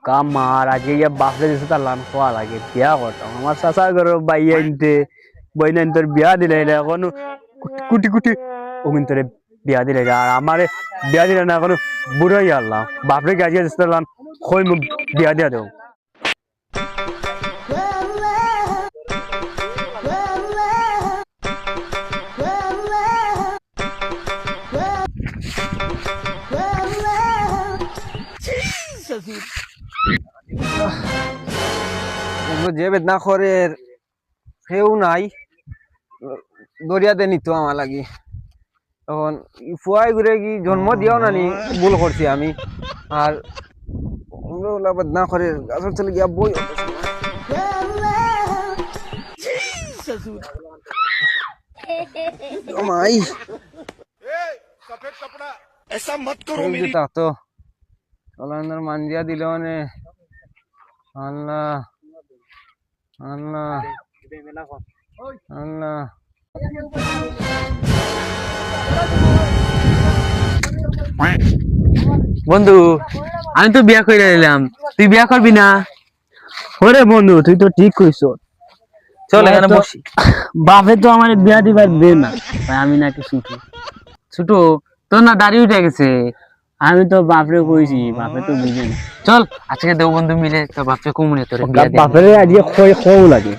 কাম মার আজকে গিয়ে বাপরে দিছে তার লান খোয়া লাগে বিয়া করতাম আমার চাচা ঘরে বাই আনতে বইন তোর বিয়া দিলে না এখন কুটি কুটি ওমিন তোরে বিয়া দিলে আর আমারে বিয়া দিলে না এখন বুড়াই আল্লাহ বাপরে আজকে দিছে তার লান খই মুখ বিয়া দিয়া দেও যে বেদনা করে সেও নাই দরিয়াতে নিত আমার লাগি তখন ফুয়াই ঘুরে কি জন্ম দিও না নি ভুল করছি আমি আর বেদনা করে গাছের চলে গিয়া বই মাই ऐसा मत करो मेरी তো চলানোর মান দিয়া দিল মানে আল্লাহ আল্লাহ আল্লাহ বন্ধু আমি তো বিয়া করে দিলাম তুই বিয়া করবি না ওরে বন্ধু তুই তো ঠিক কইছ চল এখানে বসি বাপে তো আমার বিয়া দিবার দে না আমি নাকি ছুটু ছুটু তোর না দাড়ি উঠে গেছে আমি তো বাপরে কইছি বাপে তো বুঝে না চল আজকে দেও বন্ধু মিলে তো বাপরে কমুনে তোরে বিয়া দে বাপরে আজকে খই খও লাগে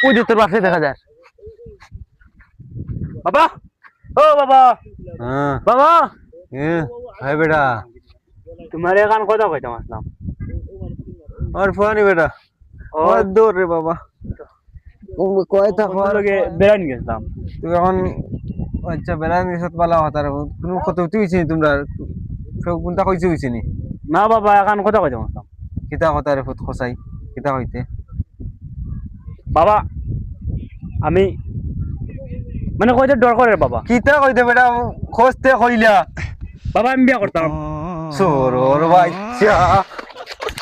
ওই যে তোর বাপরে দেখা যায় বাবা ও বাবা হ্যাঁ বাবা হাই বেটা তোমার এখান কথা কইতাম আসলাম আর ফুয়ানি বেটা ওর দূর রে বাবা কয় থাক লগে বেড়ান গেছিলাম তুই এখন আচ্ছা বেড়ান গেছত পালা হতার কোনো কথা হইছে তোমরা সব কোনটা কইছে হইছে নি না বাবা এখান কথা কইতাম আসলাম কিতা কথা রে ফুট খসাই কিতা হইতে বাবা আমি মানে কইতে ডর করে বাবা কিতা কইতে বেটা খসতে কইলা বাবা আমি বিয়া করতাম সরর বাচ্চা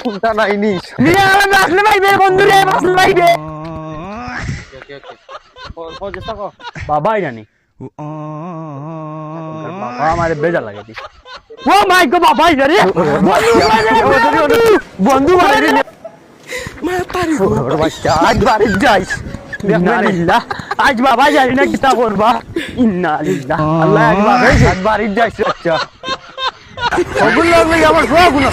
কোনটা নাইনি বিয়া আসলে ভাইবে বন্ধু রে আসলে ভাইবে বাবাই জানি বাবা আমার বেজা লাগে ও মাই গো বাবাই জানি বন্ধু বাড়ি বাচ্চা আজ বাড়ি যাইস আজ বাবা জানি না কিতা করবা ইন্না লিল্লাহ আল্লাহ আজ বাড়ি যাইস বাচ্চা ওগুলো লাগলে আমার সব গুণ